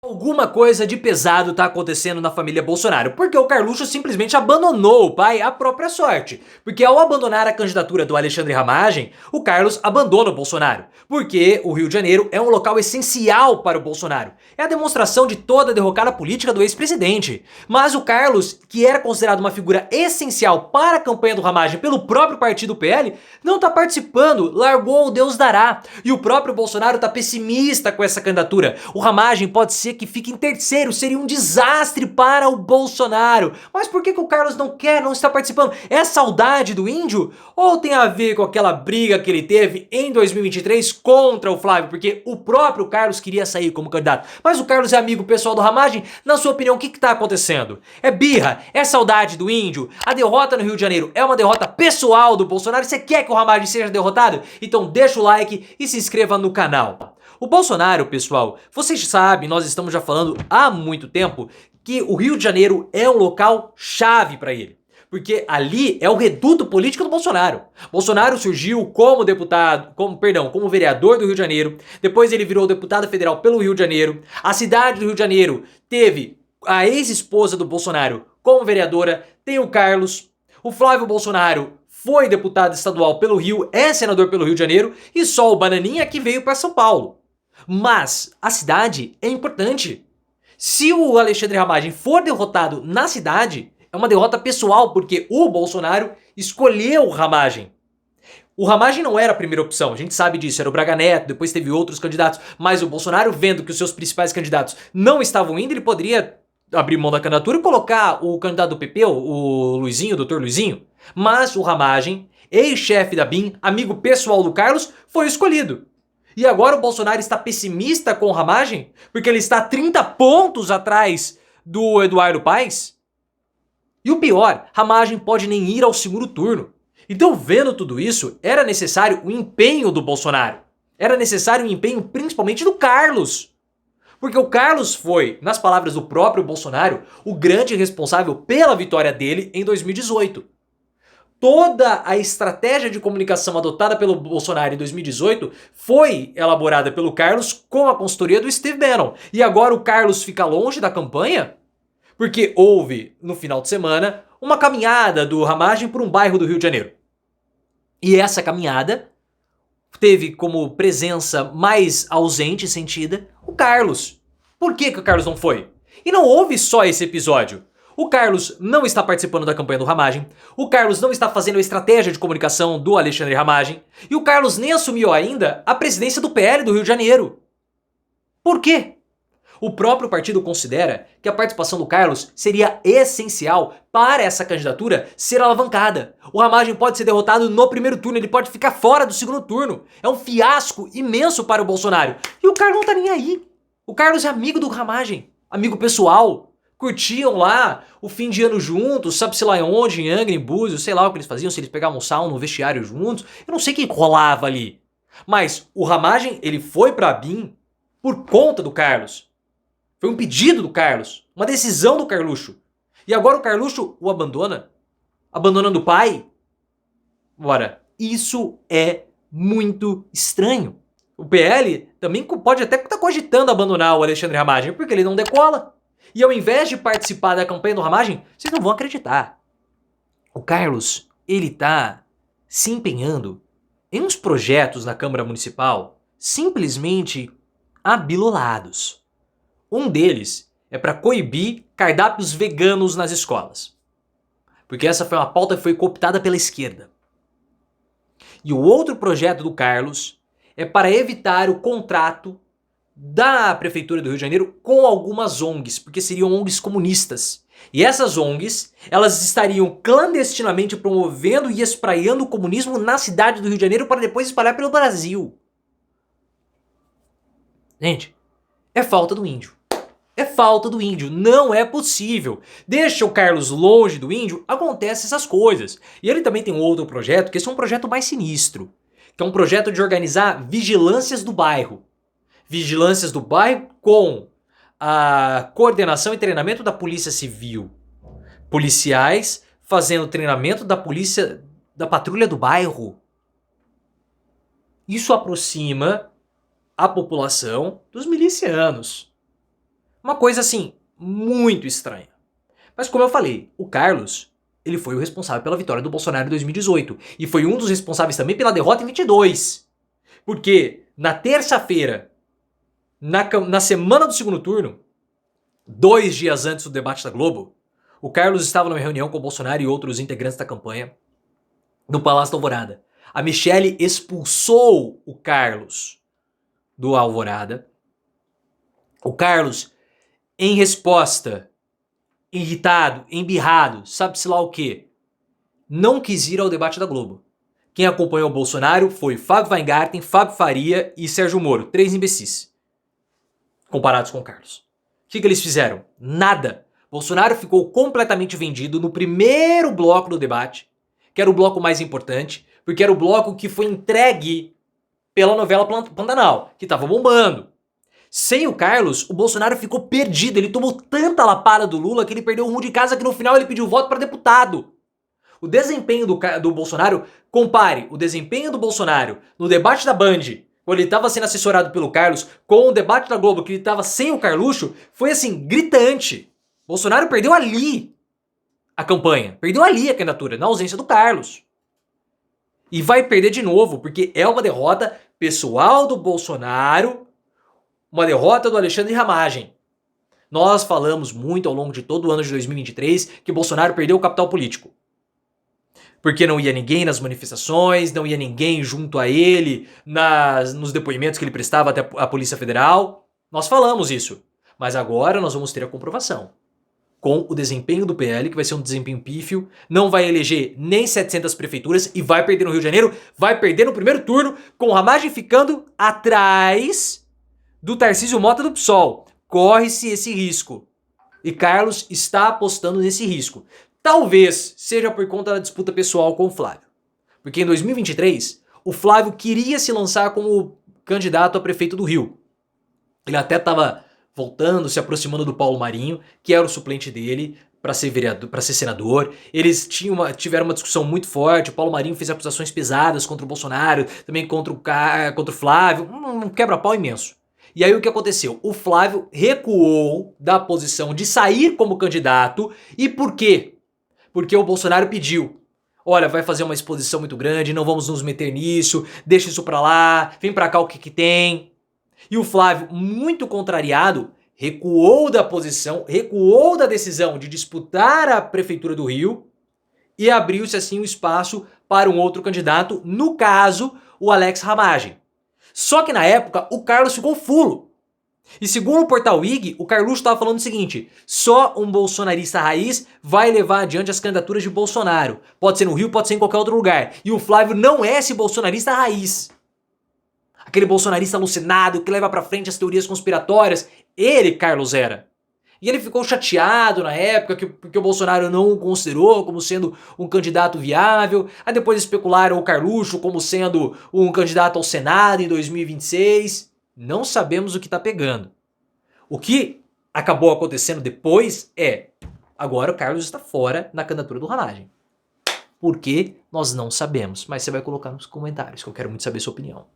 Alguma coisa de pesado tá acontecendo na família Bolsonaro, porque o Carluxo simplesmente abandonou o pai à própria sorte. Porque ao abandonar a candidatura do Alexandre Ramagem, o Carlos abandona o Bolsonaro. Porque o Rio de Janeiro é um local essencial para o Bolsonaro. É a demonstração de toda a derrocada política do ex-presidente. Mas o Carlos, que era considerado uma figura essencial para a campanha do Ramagem pelo próprio partido PL, não tá participando, largou o Deus dará. E o próprio Bolsonaro tá pessimista com essa candidatura. O Ramagem pode ser que fique em terceiro, seria um desastre para o Bolsonaro. Mas por que o Carlos não quer, não está participando? É saudade do índio? Ou tem a ver com aquela briga que ele teve em 2023 contra o Flávio? Porque o próprio Carlos queria sair como candidato. Mas o Carlos é amigo pessoal do Ramagem. Na sua opinião, o que está acontecendo? É birra? É saudade do índio? A derrota no Rio de Janeiro é uma derrota pessoal do Bolsonaro? Você quer que o Ramagem seja derrotado? Então deixa o like e se inscreva no canal. O Bolsonaro, pessoal, vocês sabem, nós estamos já falando há muito tempo que o Rio de Janeiro é um local chave para ele. Porque ali é o reduto político do Bolsonaro. Bolsonaro surgiu como deputado, como vereador do Rio de Janeiro. Depois ele virou deputado federal pelo Rio de Janeiro. A cidade do Rio de Janeiro teve a ex-esposa do Bolsonaro como vereadora. Tem o Carlos. O Flávio Bolsonaro foi deputado estadual pelo Rio, é senador pelo Rio de Janeiro. E só o Bananinha que veio para São Paulo. Mas a cidade é importante. Se o Alexandre Ramagem for derrotado na cidade, é uma derrota pessoal, porque o Bolsonaro escolheu o Ramagem. O Ramagem não era a primeira opção, a gente sabe disso, era o Braga Neto, depois teve outros candidatos, mas o Bolsonaro, vendo que os seus principais candidatos não estavam indo, ele poderia abrir mão da candidatura e colocar o candidato do PP, o Luizinho, o Dr. Luizinho. Mas o Ramagem, ex-chefe da BIM, amigo pessoal do Carlos, foi escolhido. E agora o Bolsonaro está pessimista com o Ramagem? Porque ele está 30 pontos atrás do Eduardo Paes? E o pior, Ramagem pode nem ir ao segundo turno. Então, vendo tudo isso, era necessário o empenho do Bolsonaro. Era necessário o empenho principalmente do Carlos. Porque o Carlos foi, nas palavras do próprio Bolsonaro, o grande responsável pela vitória dele em 2018. Toda a estratégia de comunicação adotada pelo Bolsonaro em 2018 foi elaborada pelo Carlos com a consultoria do Steve Bannon. E agora o Carlos fica longe da campanha? Porque houve, no final de semana, uma caminhada do Ramagem por um bairro do Rio de Janeiro. E essa caminhada teve como presença mais ausente e sentida o Carlos. Por que o Carlos não foi? E não houve só esse episódio. O Carlos não está participando da campanha do Ramagem, o Carlos não está fazendo a estratégia de comunicação do Alexandre Ramagem, e o Carlos nem assumiu ainda a presidência do PL do Rio de Janeiro. Por quê? O próprio partido considera que a participação do Carlos seria essencial para essa candidatura ser alavancada. O Ramagem pode ser derrotado no primeiro turno, ele pode ficar fora do segundo turno. É um fiasco imenso para o Bolsonaro. E o Carlos não tá nem aí. O Carlos é amigo do Ramagem, amigo pessoal. Curtiam lá o fim de ano juntos, sabe-se lá onde, em Angra, em Búzios, sei lá o que eles faziam, se eles pegavam um sauna no vestiário juntos. Eu não sei o que rolava ali. Mas o Ramagem, ele foi pra BIM por conta do Carlos. Foi um pedido do Carlos, uma decisão do Carluxo. E agora o Carluxo o abandona? Abandonando o pai? Ora, isso é muito estranho. O PL também pode até estar cogitando abandonar o Alexandre Ramagem, porque ele não decola. E ao invés de participar da campanha do Ramagem, vocês não vão acreditar. O Carlos, ele tá se empenhando em uns projetos na Câmara Municipal simplesmente abilolados. Um deles é para coibir cardápios veganos nas escolas. Porque essa foi uma pauta que foi cooptada pela esquerda. E o outro projeto do Carlos é para evitar o contrato da Prefeitura do Rio de Janeiro com algumas ONGs, porque seriam ONGs comunistas. E essas ONGs, elas estariam clandestinamente promovendo e espraiando o comunismo na cidade do Rio de Janeiro para depois espalhar pelo Brasil. Gente, é falta do índio. É falta do índio, não é possível. Deixa o Carlos longe do índio, acontecem essas coisas. E ele também tem um outro projeto, que esse é um projeto mais sinistro, que é um projeto de organizar vigilâncias do bairro. Vigilâncias do bairro com a coordenação e treinamento da Polícia Civil. Policiais fazendo treinamento da polícia, da patrulha do bairro. Isso aproxima a população dos milicianos. Uma coisa assim, muito estranha. Mas como eu falei, o Carlos, ele foi o responsável pela vitória do Bolsonaro em 2018. E foi um dos responsáveis também pela derrota em 22. Porque na terça-feira, na semana do segundo turno, 2 dias antes do debate da Globo, o Carlos estava numa reunião com o Bolsonaro e outros integrantes da campanha no Palácio da Alvorada. A Michelle expulsou o Carlos do Alvorada. O Carlos, em resposta, irritado, embirrado, sabe-se lá o quê, não quis ir ao debate da Globo. Quem acompanhou o Bolsonaro foi Fábio Weingarten, Fábio Faria e Sérgio Moro. 3 imbecis, comparados com o Carlos. O que eles fizeram? Nada. Bolsonaro ficou completamente vendido no primeiro bloco do debate, que era o bloco mais importante, porque era o bloco que foi entregue pela novela Pantanal, que estava bombando. Sem o Carlos, o Bolsonaro ficou perdido. Ele tomou tanta lapada do Lula que ele perdeu o rumo de casa que no final ele pediu voto para deputado. O desempenho do Bolsonaro, compare o desempenho do Bolsonaro no debate da Band, quando ele estava sendo assessorado pelo Carlos, com o debate da Globo, que ele estava sem o Carluxo, foi assim, gritante. Bolsonaro perdeu ali a campanha, perdeu ali a candidatura, na ausência do Carlos. E vai perder de novo, porque é uma derrota pessoal do Bolsonaro, uma derrota do Alexandre Ramagem. Nós falamos muito ao longo de todo o ano de 2023 que Bolsonaro perdeu o capital político. Porque não ia ninguém nas manifestações, não ia ninguém junto a ele nos depoimentos que ele prestava até a Polícia Federal. Nós falamos isso. Mas agora nós vamos ter a comprovação. Com o desempenho do PL, que vai ser um desempenho pífio, não vai eleger nem 700 prefeituras e vai perder no Rio de Janeiro, vai perder no primeiro turno, com o Ramagem ficando atrás do Tarcísio Mota do PSOL. Corre-se esse risco. E Carlos está apostando nesse risco. Talvez seja por conta da disputa pessoal com o Flávio. Porque em 2023, o Flávio queria se lançar como candidato a prefeito do Rio. Ele até estava voltando, se aproximando do Paulo Marinho, que era o suplente dele para ser vereador, para ser senador. Eles tiveram uma discussão muito forte. O Paulo Marinho fez acusações pesadas contra o Bolsonaro, também contra o Flávio. Um quebra-pau imenso. E aí o que aconteceu? O Flávio recuou da posição de sair como candidato. E por quê? Porque o Bolsonaro pediu. Olha, vai fazer uma exposição muito grande, não vamos nos meter nisso, deixa isso pra lá, vem pra cá o que tem. E o Flávio, muito contrariado, recuou da posição, recuou da decisão de disputar a prefeitura do Rio e abriu-se assim o espaço para um outro candidato, no caso, o Alex Ramagem. Só que na época o Carlos ficou fulo. E segundo o portal IG, o Carluxo estava falando o seguinte: só um bolsonarista raiz vai levar adiante as candidaturas de Bolsonaro. Pode ser no Rio, pode ser em qualquer outro lugar. E o Flávio não é esse bolsonarista raiz. Aquele bolsonarista alucinado que leva pra frente as teorias conspiratórias. Ele, Carlos, era. E ele ficou chateado na época porque o Bolsonaro não o considerou como sendo um candidato viável. Aí depois especularam o Carluxo como sendo um candidato ao Senado em 2026. Não sabemos o que tá pegando. O que acabou acontecendo depois é... agora o Carlos está fora na candidatura do Ramagem. Por quê? Nós não sabemos. Mas você vai colocar nos comentários, que eu quero muito saber a sua opinião.